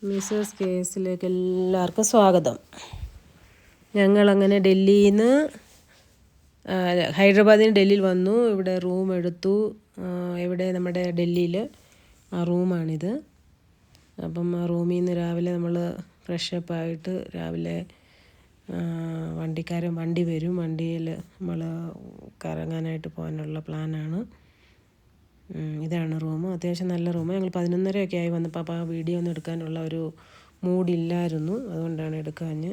Mises കേസിലേക്ക് എല്ലാവർക്കും സ്വാഗതം. ഞങ്ങളങ്ങനെ ഡൽഹിയിൽ നിന്ന് ഹൈദരാബാദിൽ നിന്ന് ഡൽഹിയിൽ വന്നു. ഇവിടെ റൂം എടുത്തു. ഇവിടെ നമ്മുടെ ഡൽഹിയിൽ ആ റൂമാണിത്. അപ്പം ആ റൂമിൽ നിന്ന് രാവിലെ നമ്മൾ ഫ്രഷപ്പായിട്ട് രാവിലെ വണ്ടി വരും. വണ്ടിയിൽ നമ്മൾ കറങ്ങാനായിട്ട് പോകാനുള്ള പ്ലാനാണ്. ഇതാണ് റൂം. അത്യാവശ്യം നല്ല റൂം. ഞങ്ങൾ 11:30 ആയി വന്നപ്പോൾ അപ്പോൾ ആ വീഡിയോ ഒന്നും എടുക്കാനുള്ള ഒരു മൂഡില്ലായിരുന്നു. അതുകൊണ്ടാണ് എടുക്കാഞ്ഞ്.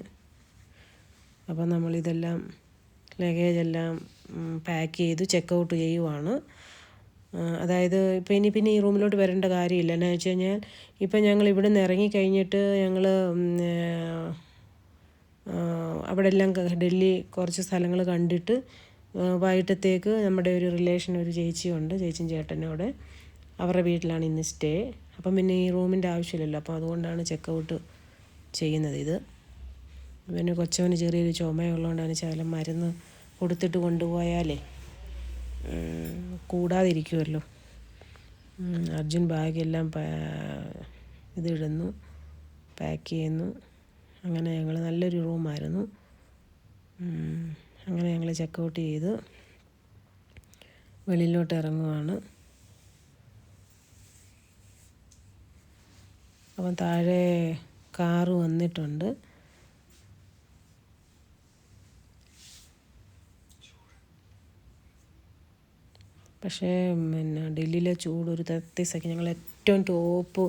അപ്പോൾ നമ്മളിതെല്ലാം ലഗേജെല്ലാം പാക്ക് ചെയ്തു ചെക്കൗട്ട് ചെയ്യുവാണ്. അതായത് പിന്നെ ഈ റൂമിലോട്ട് വരേണ്ട കാര്യമില്ല. എന്നാ വെച്ച് കഴിഞ്ഞാൽ ഇപ്പം ഞങ്ങൾ ഇവിടെ നിന്ന് ഇറങ്ങിക്കഴിഞ്ഞിട്ട് ഞങ്ങൾ അവിടെ എല്ലാം ഡൽഹി കുറച്ച് സ്ഥലങ്ങൾ കണ്ടിട്ട് വൈകിട്ടത്തേക്ക് നമ്മുടെ ഒരു റിലേഷൻ ഒരു ചേച്ചിയുണ്ട്, ചേച്ചിയും ചേട്ടനോടെ അവരുടെ വീട്ടിലാണ് ഇന്ന് സ്റ്റേ. അപ്പം പിന്നെ ഈ റൂമിൻ്റെ ആവശ്യമില്ലല്ലോ. അപ്പോൾ അതുകൊണ്ടാണ് ചെക്കൗട്ട് ചെയ്യുന്നത്. ഇത് പിന്നെ കൊച്ചവന് ചെറിയൊരു ചുമയുള്ളതുകൊണ്ടാണ് ശകലം മരുന്ന് കൊടുത്തിട്ട് കൊണ്ടുപോയാലേ കൂടാതിരിക്കുമല്ലോ. അർജുൻ ബാഗെല്ലാം ഇതിടുന്നു, പാക്ക് ചെയ്യുന്നു. അങ്ങനെ ഞങ്ങൾ നല്ലൊരു റൂമായിരുന്നു. അങ്ങനെ ഞങ്ങൾ ചെക്കൗട്ട് ചെയ്ത് വെളിയിലോട്ട് ഇറങ്ങുവാണ്. അപ്പം താഴെ കാറ് വന്നിട്ടുണ്ട്. പക്ഷേ പിന്നെ ഡൽഹിയിലെ ചൂട് ഒരു തത്തിസയ്ക്ക് ഞങ്ങൾ ഏറ്റവും ടോപ്പ്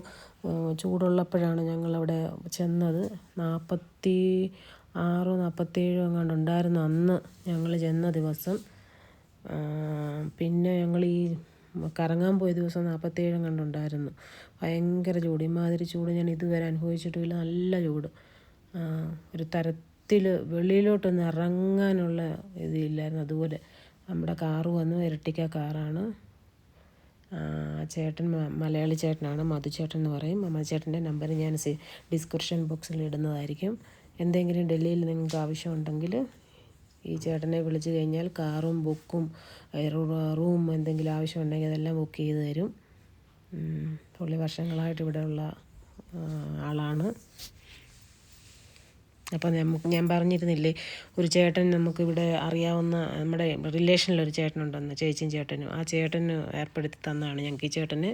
ചൂടുള്ളപ്പോഴാണ് ഞങ്ങളവിടെ ചെന്നത്. 46 47 എങ്ങാണ്ട് ഉണ്ടായിരുന്നു അന്ന് ഞങ്ങൾ ചെന്ന ദിവസം. പിന്നെ ഞങ്ങൾ ഈ കറങ്ങാൻ പോയ ദിവസം 47 എങ്ങാണ്ട് ഉണ്ടായിരുന്നു. ഭയങ്കര ചൂട്. ഇമാതിരി ചൂട് ഞാൻ ഇതുവരെ അനുഭവിച്ചിട്ടുമില്ല. നല്ല ചൂട്. ഒരു തരത്തിൽ വെളിയിലോട്ടൊന്ന് ഇറങ്ങാനുള്ള ഇതില്ലായിരുന്നു. അതുപോലെ നമ്മുടെ കാറ് വന്നു. ഇരട്ടിക്ക കാറാണ്. ചേട്ടൻ മലയാളി ചേട്ടനാണ്, മധുചേട്ടൻ എന്ന് പറയും. മധുചേട്ടൻ്റെ നമ്പർ ഞാൻ ഡിസ്ക്രിപ്ഷൻ ബോക്സിൽ ഇടുന്നതായിരിക്കും. എന്തെങ്കിലും ഡൽഹിയിൽ നിങ്ങൾക്ക് ആവശ്യമുണ്ടെങ്കിൽ ഈ ചേട്ടനെ വിളിച്ച് കഴിഞ്ഞാൽ കാറും ബുക്കും റൂം എന്തെങ്കിലും ആവശ്യമുണ്ടെങ്കിൽ അതെല്ലാം ബുക്ക് ചെയ്ത് തരും. പുള്ളി വർഷങ്ങളായിട്ട് ഇവിടെയുള്ള ആളാണ്. അപ്പം ഞാൻ പറഞ്ഞിരുന്നില്ലേ, ഒരു ചേട്ടൻ നമുക്കിവിടെ അറിയാവുന്ന നമ്മുടെ റിലേഷനിലൊരു ചേട്ടനുണ്ടെന്ന്, ചേച്ചിയും ചേട്ടനും. ആ ചേട്ടന് ഏർപ്പെടുത്തി തന്നതാണ് ഞങ്ങൾക്ക് ഈ ചേട്ടന്.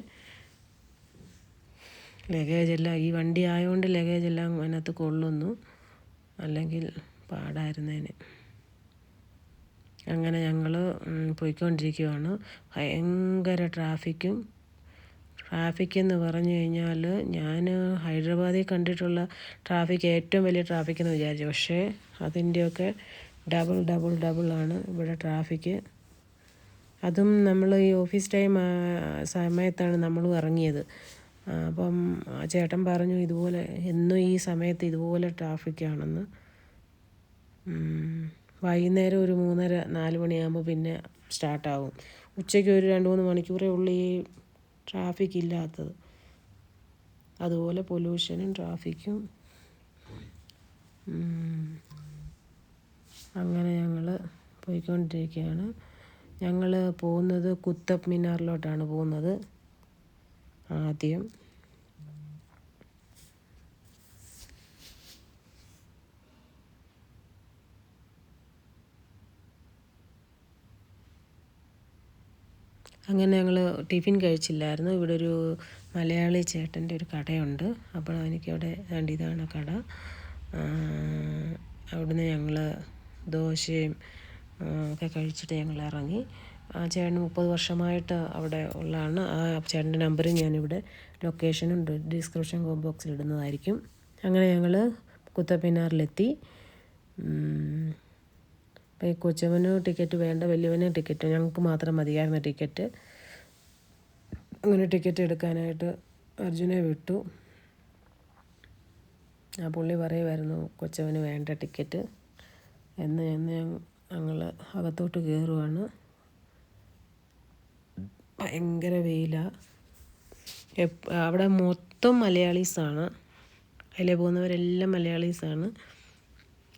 ലഗേജെല്ലാം ഈ വണ്ടി ആയതുകൊണ്ട് ലഗേജെല്ലാം അതിനകത്ത് കൊള്ളുന്നു, അല്ലെങ്കിൽ പാടായിരുന്നേന്. അങ്ങനെ ഞങ്ങൾ പോയിക്കൊണ്ടിരിക്കുകയാണ്. ഭയങ്കര ട്രാഫിക്കെന്ന് പറഞ്ഞു കഴിഞ്ഞാൽ ഞാൻ ഹൈദരാബാദിൽ കണ്ടിട്ടുള്ള ട്രാഫിക് ഏറ്റവും വലിയ ട്രാഫിക്കെന്ന് വിചാരിച്ചു. പക്ഷേ അതിൻ്റെയൊക്കെ ഡബിളാണ് ഇവിടെ ട്രാഫിക്ക്. അതും നമ്മൾ ഈ ഓഫീസ് ടൈം സമയത്താണ് നമ്മളും ഇറങ്ങിയത്. അപ്പം ആ ചേട്ടൻ പറഞ്ഞു ഇതുപോലെ എന്നും ഈ സമയത്ത് ഇതുപോലെ ട്രാഫിക്കാണെന്ന്. വൈകുന്നേരം ഒരു 3:30-4 മണിയാകുമ്പോൾ പിന്നെ സ്റ്റാർട്ടാവും. ഉച്ചയ്ക്ക് ഒരു 2-3 മണിക്കൂറേ ഉള്ളൂ ഈ ട്രാഫിക് ഇല്ലാത്തത്. അതുപോലെ പൊല്യൂഷനും ട്രാഫിക്കും. അങ്ങനെ ഞങ്ങൾ പോയിക്കൊണ്ടിരിക്കുകയാണ്. ഞങ്ങൾ പോകുന്നത് കുത്തബ് മിനാറിലോട്ടാണ് പോകുന്നത് ആദ്യം. അങ്ങനെ ഞങ്ങൾ ടിഫിൻ കഴിച്ചില്ലായിരുന്നു. ഇവിടെ ഒരു മലയാളി ചേട്ടൻ്റെ ഒരു കടയുണ്ട്. അപ്പോൾ എനിക്കവിടെ ഇതാണ് കട. അവിടുന്ന് ഞങ്ങൾ ദോശയും ഒക്കെ കഴിച്ചിട്ട് ഞങ്ങൾ ഇറങ്ങി. ആ ചേട്ടന് 30 വർഷമായിട്ട് അവിടെ ഉള്ളതാണ്. ആ ചേട്ടൻ്റെ നമ്പർ ഞാനിവിടെ ലൊക്കേഷനും ഡിസ്ക്രിപ്ഷൻ ബോക്സിൽ ഇടുന്നതായിരിക്കും. അങ്ങനെ ഞങ്ങൾ കുത്തബ് മിനാറിലെത്തി. അപ്പോൾ ഈ കൊച്ചവന് ടിക്കറ്റ് വേണ്ട, വലിയവന് ടിക്കറ്റ് ഞങ്ങൾക്ക് മാത്രം മതിയായിരുന്നു ടിക്കറ്റ്. അങ്ങനെ ടിക്കറ്റ് എടുക്കാനായിട്ട് അർജുനെ വിട്ടു. ആ പുള്ളി പറയുമായിരുന്നു കൊച്ചവന് വേണ്ട ടിക്കറ്റ് എന്ന്. ഞങ്ങൾ അകത്തോട്ട് കയറുവാണ്. ഭയങ്കര വെയിലാണ്. അവിടെ മൊത്തം മലയാളീസാണ്. അതിലെ പോകുന്നവരെല്ലാം മലയാളീസാണ്.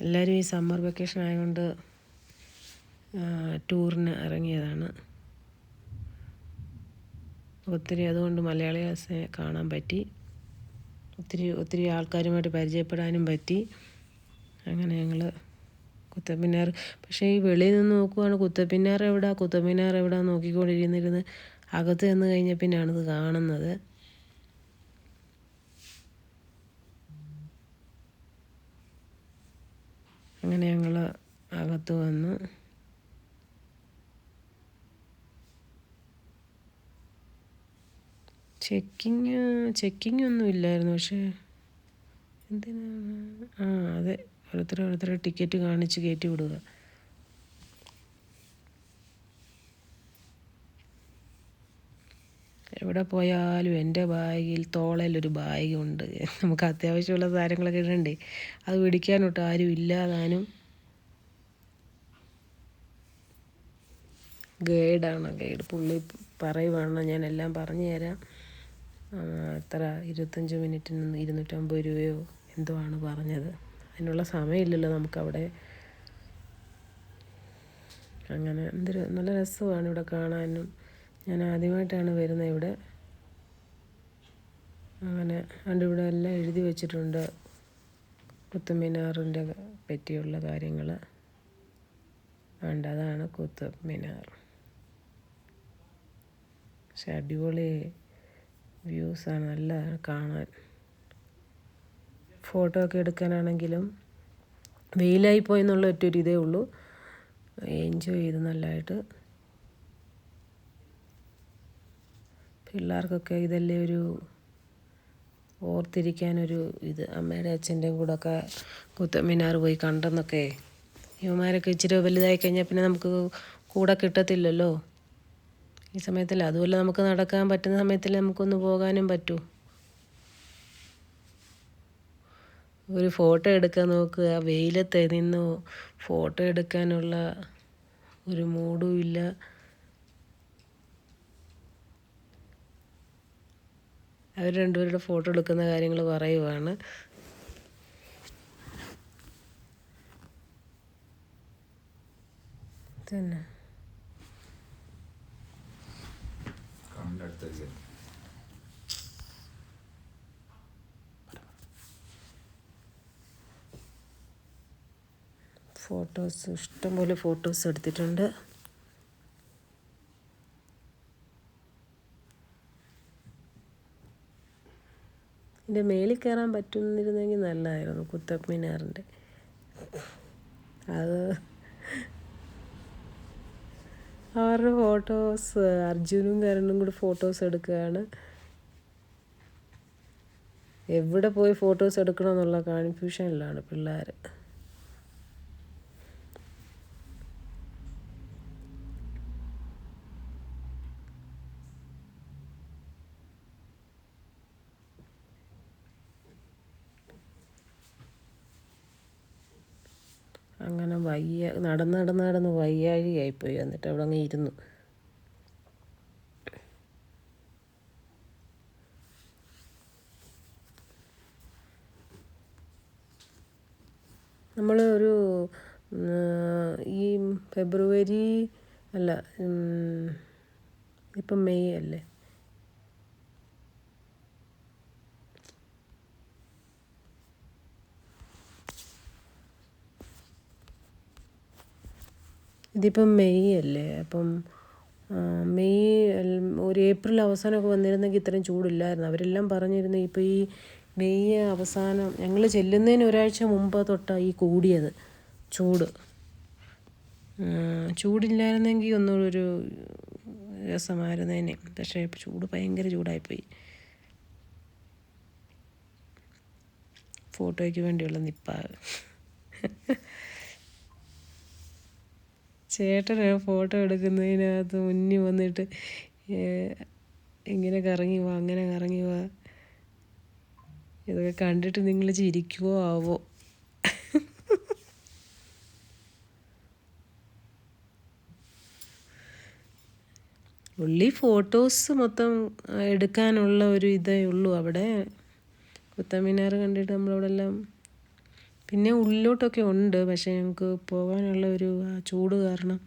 എല്ലാവരും ഈ സമ്മർ വെക്കേഷൻ ആയതുകൊണ്ട് ടൂറിന് ഇറങ്ങിയതാണ്. ഒത്തിരി അതുകൊണ്ട് മലയാളീസിനെ കാണാൻ പറ്റി. ഒത്തിരി ഒത്തിരി ആൾക്കാരുമായിട്ട് പരിചയപ്പെടാനും പറ്റി. അങ്ങനെ ഞങ്ങൾ കുത്തബ് മിനാർ, പക്ഷേ ഈ വെളിയിൽ നിന്ന് നോക്കുവാണ് കുത്തബ് മിനാർ എവിടെ നോക്കിക്കൊണ്ടിരുന്നിരുന്ന് അകത്ത് ചെന്ന് കഴിഞ്ഞ പിന്നെയാണിത് കാണുന്നത്. അങ്ങനെ ഞങ്ങൾ അകത്ത് വന്നു. ചെക്കിങ് ഒന്നും ഇല്ലായിരുന്നു. പക്ഷേ എന്തിനാണ് അതെ, ഓരോരുത്തരെ ടിക്കറ്റ് കാണിച്ച് കയറ്റി വിടുക. എവിടെ പോയാലും എൻ്റെ തോളയിലൊരു ബാഗുണ്ട്. നമുക്ക് അത്യാവശ്യമുള്ള സാധനങ്ങളൊക്കെ ഇടണ്ടേ, അത് പിടിക്കാനൊട്ട് ആരും ഇല്ലാതാനും. ഗൈഡ് പുള്ളി പറയുവാണ്, ഞാനെല്ലാം പറഞ്ഞു തരാം. എത്ര 25 മിനിറ്റിന് 250 രൂപയോ എന്തോ ആണ് പറഞ്ഞത്. അതിനുള്ള സമയമില്ലല്ലോ നമുക്കവിടെ. അങ്ങനെ നല്ല രസമാണ് ഇവിടെ കാണാനും. ഞാൻ ആദ്യമായിട്ടാണ് വരുന്നത് ഇവിടെ. അങ്ങനെ ഇവിടെ എല്ലാം എഴുതി വെച്ചിട്ടുണ്ട് കുത്തബ് മിനാറിൻ്റെ പറ്റിയുള്ള കാര്യങ്ങൾ. അതാണ് കുത്തബ് മിനാർ. പക്ഷെ അടിപൊളി വ്യൂസാണ്, നല്ലതാണ് കാണാൻ. ഫോട്ടോ ഒക്കെ എടുക്കാനാണെങ്കിലും വെയിലായി പോയെന്നുള്ള ഒറ്റൊരു ഇതേ ഉള്ളൂ. എൻജോയ് ചെയ്ത് നല്ലതായിട്ട്. പിള്ളേർക്കൊക്കെ ഇതല്ലേ ഒരു ഓർത്തിരിക്കാനൊരു ഇത്. അമ്മയുടെ അച്ഛൻ്റെയും കൂടെ ഒക്കെ കുത്തബ് മിനാർ പോയി കണ്ടെന്നൊക്കെ. ഇവന്മാരൊക്കെ ഇച്ചിരി വലുതായി കഴിഞ്ഞാൽ പിന്നെ നമുക്ക് കൂടെ കിട്ടത്തില്ലല്ലോ ഈ സമയത്തല്ല. അതുപോലെ നമുക്ക് നടക്കാൻ പറ്റുന്ന സമയത്തല്ലേ നമുക്കൊന്ന് പോകാനും പറ്റൂ. ഒരു ഫോട്ടോ എടുക്കാൻ നോക്കുക, വെയിലത്ത് നിന്ന് ഫോട്ടോ എടുക്കാനുള്ള ഒരു മൂഡും ഇല്ല. അവർ രണ്ടുപേരുടെ ഫോട്ടോ എടുക്കുന്ന കാര്യങ്ങൾ പറയുവാണ്. തന്നെ ഇഷ്ടംപോലെ ഫോട്ടോസ് എടുത്തിട്ടുണ്ട്. ഇതിൻ്റെ മേളിൽ കയറാൻ പറ്റുന്നിരുന്നെങ്കിൽ നല്ലതായിരുന്നു കുത്തബ് മിനാറിൻ്റെ. അത് അവരുടെ ഫോട്ടോസ്, അർജുനും കരണും കൂടി ഫോട്ടോസ് എടുക്കുകയാണ്. എവിടെ പോയി ഫോട്ടോസ് എടുക്കണമെന്നുള്ള കൺഫ്യൂഷനിലാണ് പിള്ളേർ. അങ്ങനെ നടന്ന് വയ്യാഴികയായിപ്പോയി. എന്നിട്ട് അവിടെ അങ്ങ് ഇരുന്നു. നമ്മൾ ഈ ഫെബ്രുവരി അല്ല, ഇപ്പം മെയ് അല്ലേ, ഇതിപ്പം മെയ് അല്ലേ. അപ്പം ഒരു ഏപ്രിൽ അവസാനമൊക്കെ വന്നിരുന്നെങ്കിൽ ഇത്രയും ചൂടില്ലായിരുന്നു. അവരെല്ലാം പറഞ്ഞിരുന്നു ഇപ്പോൾ ഈ മെയ് അവസാനം ഞങ്ങൾ ചെല്ലുന്നതിന് ഒരാഴ്ച മുമ്പ് തൊട്ടാണ് ഈ കൂടിയത് ചൂടില്ലായിരുന്നെങ്കിൽ ഒന്നുകൂടി ഒരു രസമായിരുന്നേനെ. പക്ഷേ ചൂട് ഭയങ്കര ചൂടായിപ്പോയി. ഫോട്ടോയ്ക്ക് വേണ്ടിയുള്ള നിപ്പാണ്. ചേട്ടന് ഫോട്ടോ എടുക്കുന്നതിനകത്ത് മുന്നിൽ വന്നിട്ട് ഇങ്ങനെ കറങ്ങി വാ, അങ്ങനെ കറങ്ങി വാ. ഇതൊക്കെ കണ്ടിട്ട് നിങ്ങൾ ചിരിക്കുവോ ആവോ. ഉള്ളി ഫോട്ടോസ് മൊത്തം എടുക്കാനുള്ള ഒരു ഇതേ ഉള്ളൂ അവിടെ. കുത്തബ് മിനാർ കണ്ടിട്ട് നമ്മളവിടെ എല്ലാം പിന്നെ ഉള്ളിലോട്ടൊക്കെ ഉണ്ട്. പക്ഷേ ഞങ്ങൾക്ക് പോകാനുള്ള ചൂട് കാരണം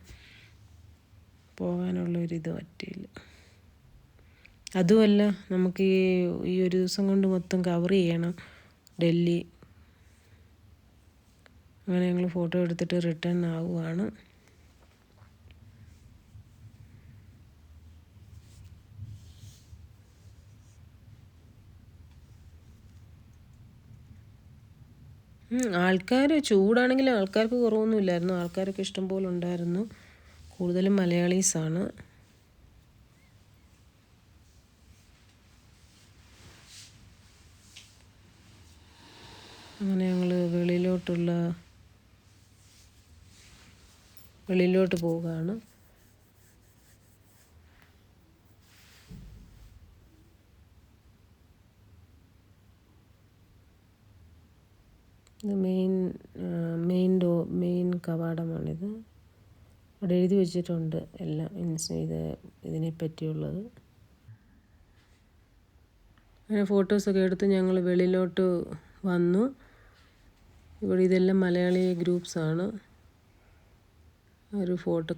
പോകാനുള്ള ഇത് പറ്റിയില്ല. അതുമല്ല നമുക്ക് ഈ ഒരു ദിവസം കൊണ്ട് മൊത്തം കവർ ചെയ്യണം ഡൽഹി. അങ്ങനെ ഞങ്ങൾ ഫോട്ടോ എടുത്തിട്ട് റിട്ടേൺ ആവുകയാണ്. ആൾക്കാർ ചൂടാണെങ്കിലും ആൾക്കാർക്ക് കുറവൊന്നുമില്ലായിരുന്നു. ആൾക്കാരൊക്കെ ഇഷ്ടംപോലെ ഉണ്ടായിരുന്നു. കൂടുതലും മലയാളീസാണ്. അങ്ങനെ ഞങ്ങൾ വെളിയിലോട്ട് പോവുകയാണ്. ഇത് മെയിൻ കവാടമാണിത്. അവിടെ എഴുതി വെച്ചിട്ടുണ്ട് എല്ലാം ഇതിനെ പറ്റിയുള്ളത്. അങ്ങനെ ഫോട്ടോസൊക്കെ എടുത്ത് ഞങ്ങൾ വെളിയിലോട്ട് വന്നു. ഇവിടെ ഇതെല്ലാം മലയാളി ഗ്രൂപ്പ്സാണ്.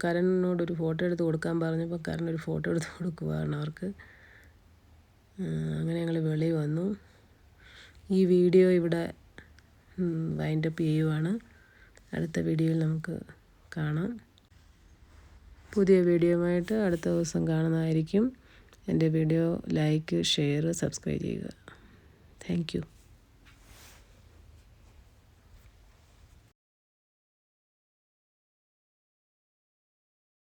കരണിനോടൊരു ഫോട്ടോ എടുത്ത് കൊടുക്കാൻ പറഞ്ഞപ്പോൾ കരൺ ഫോട്ടോ എടുത്ത് കൊടുക്കുകയാണ് അവർക്ക്. അങ്ങനെ ഞങ്ങൾ വെളിയിൽ വന്നു. ഈ വീഡിയോ ഇവിടെ വൈൻഡപ്പ് ചെയ്യുവാണ്. അടുത്ത വീഡിയോയിൽ നമുക്ക് കാണാം. പുതിയ വീഡിയോയുമായിട്ട് അടുത്ത ദിവസം കാണുന്നതായിരിക്കും. എൻ്റെ വീഡിയോ ലൈക്ക്, ഷെയർ, സബ്സ്ക്രൈബ് ചെയ്യുക. Thank you.